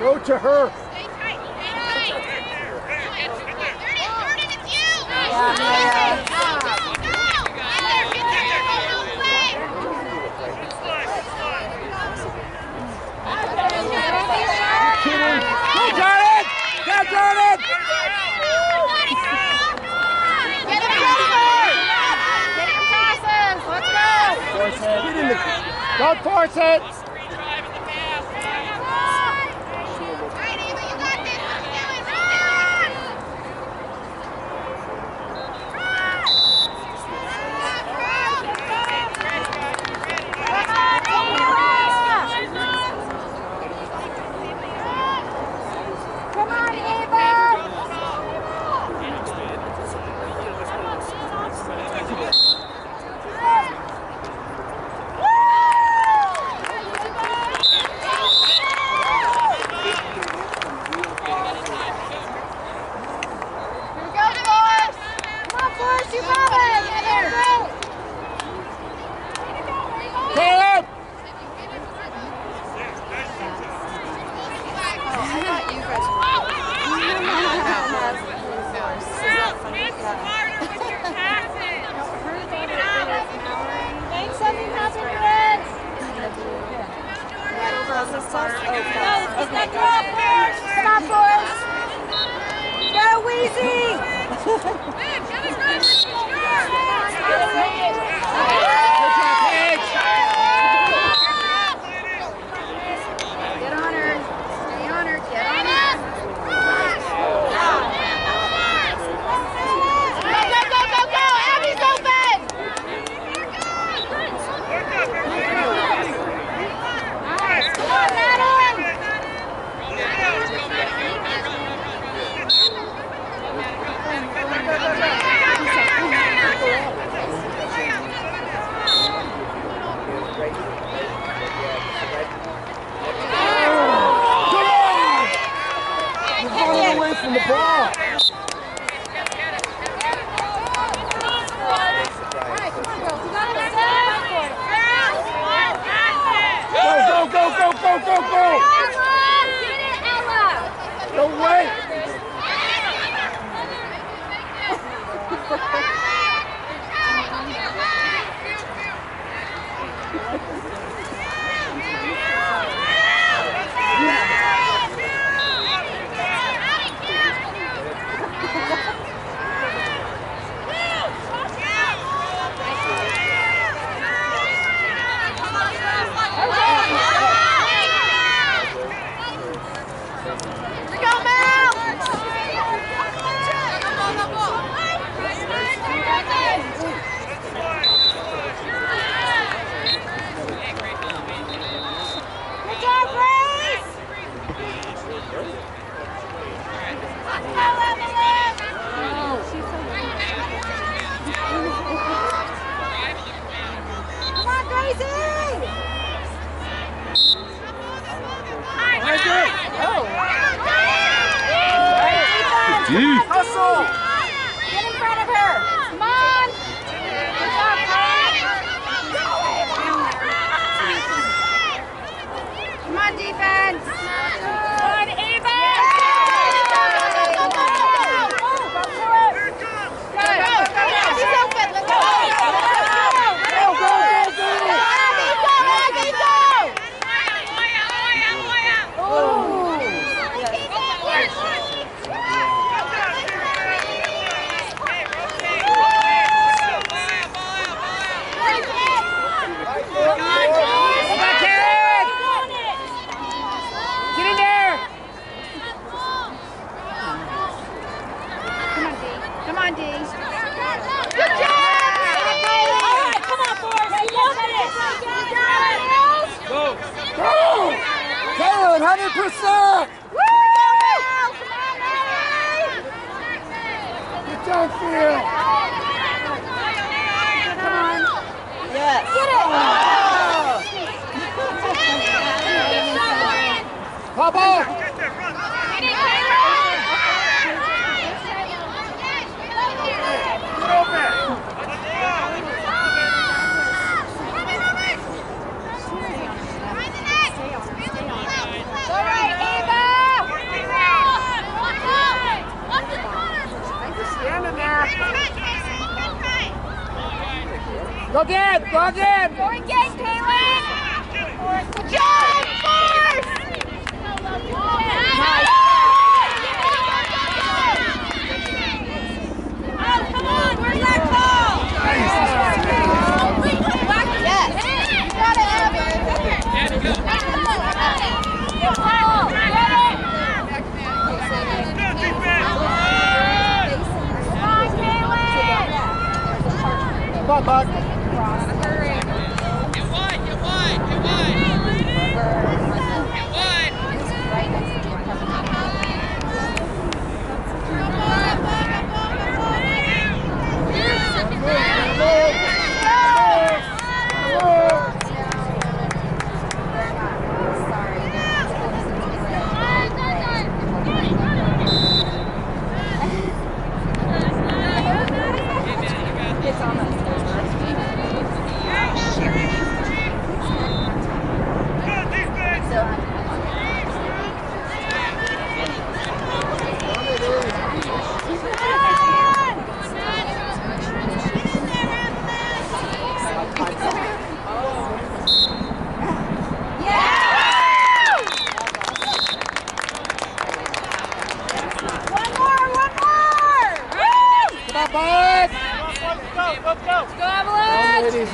Go to her. Don't force it. Go again! Go again! Go again, Kaylin! Good job! Force! Nice. Oh, come on! Where's that ball? Yes! You gotta have it!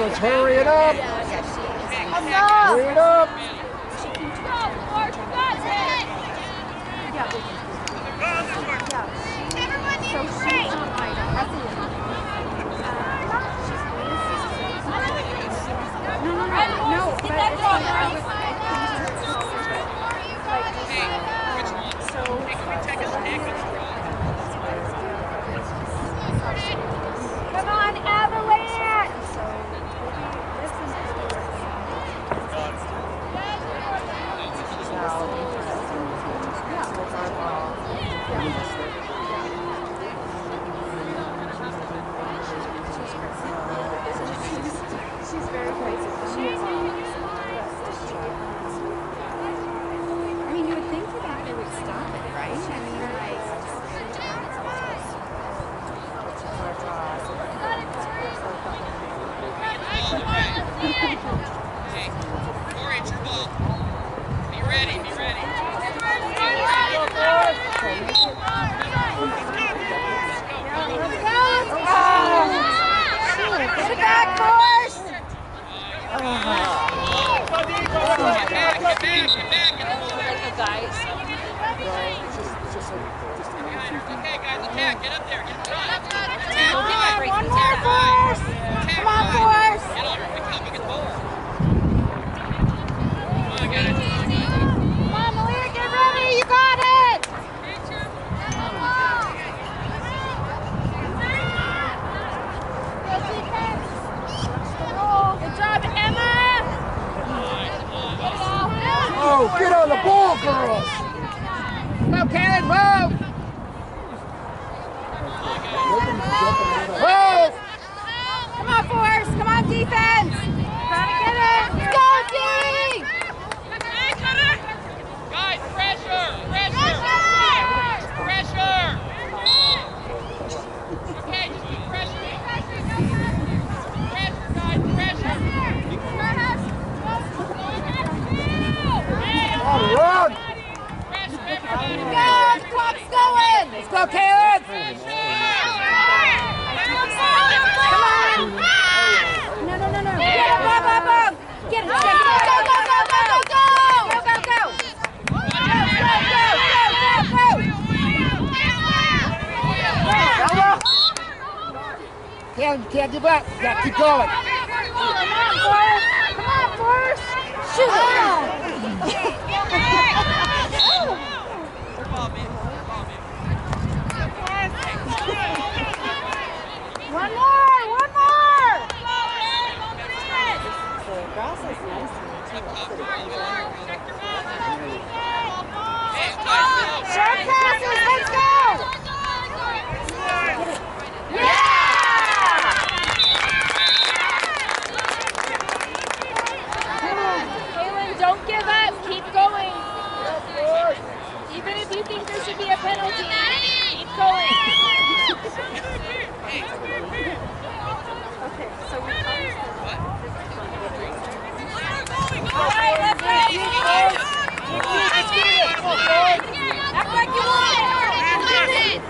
let's hurry it up. Hurry it up. Come on, Avalanche! She's very crazy. I mean, you would think that they would stop it, right? I mean, Hey, Corey, it's your ball. Be ready, be ready. Get it back, Force! Get back. Okay, guys, attack. Get up there. Get up there. One more, Force! Come on, Force! Get up. Pick up. Get the ball. Come on, get it. Come on, Malia, get ready! You got it! Good job, Emma! Oh, get on the ball, girls. Go, Caleb, move. Move. Come on, Force! Come on, defense! Try to get it! Let's go, D! Guys, pressure. Okay, just keep pressuring. Pressure, guys, pressure. On, run. Pressure, Go! everybody. The clock's going! Let's go, Caleb. Come on! No. Get it, Bob! Get it! Go! Caleb, you can't give up. You gotta keep going. Come on, Force! Shoot it! One more! Short passes, let's go! Kaylin, don't give up. Keep going. Even if you think there should be a penalty, keep going. Okay, so we all right, let's go. Act like you want it.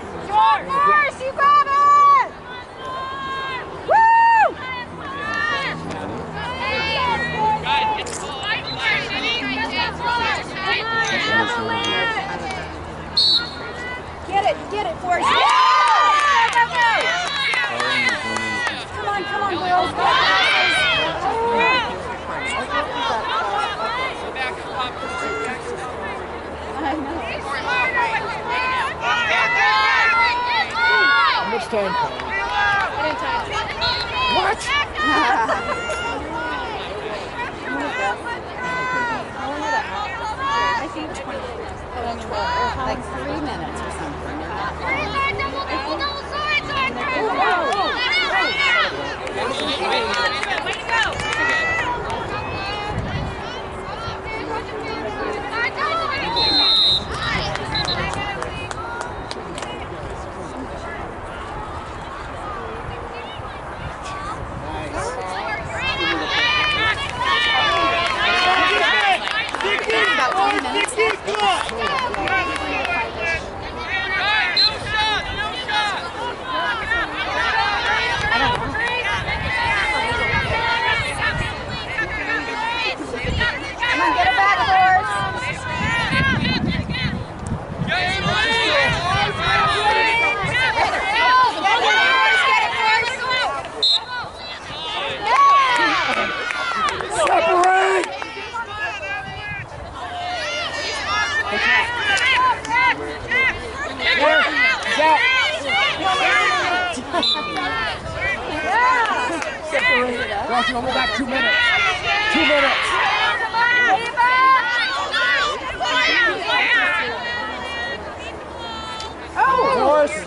Force, you got it. Woo! Guys, get the ball. Get it, Force. Go! Come on, girls. Go. You only got 2 minutes. 2 minutes. Oh! Horse.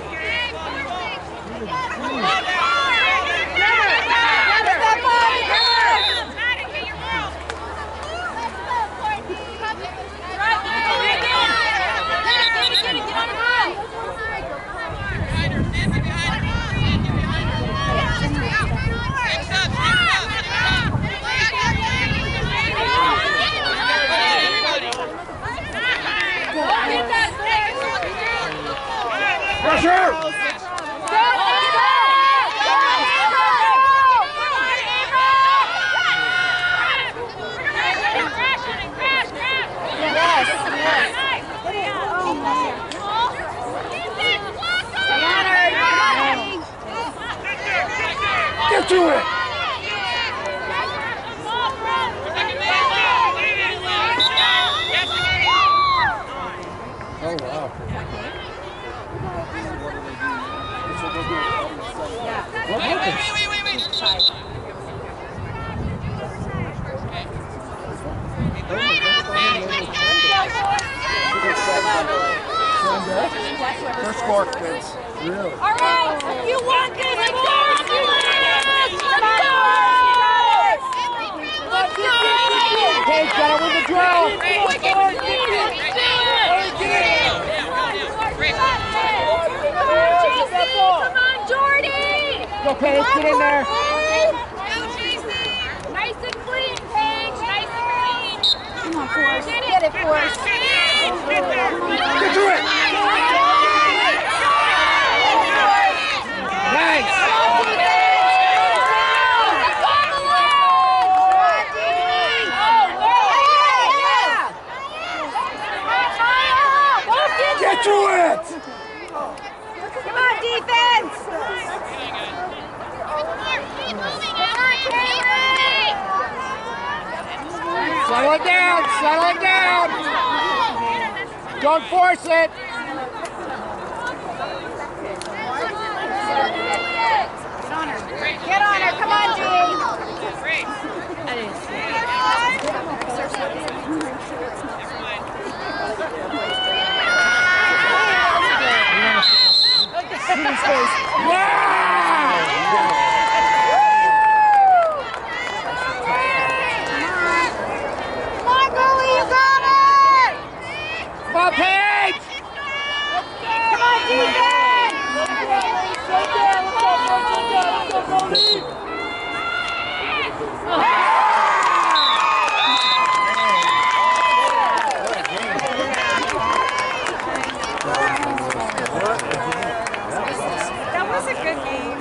Pressure! Get to it! Oh, wow. What happened? First score, kids. Really? All right, you want this? Let's go! Let's go! Paige, gotta win the drill. Come on, Jordy! Go, Paige, get in there. Nice and clean, Paige. Nice and clean. Come on, Forrest. Get it, Forrest. Get to it. Nice. Get to it. Come on, defense. Settle it down. Settle it down. Don't force it. Get on her. Come on, G. Come on, Paige! Come on, defense. That was a good game.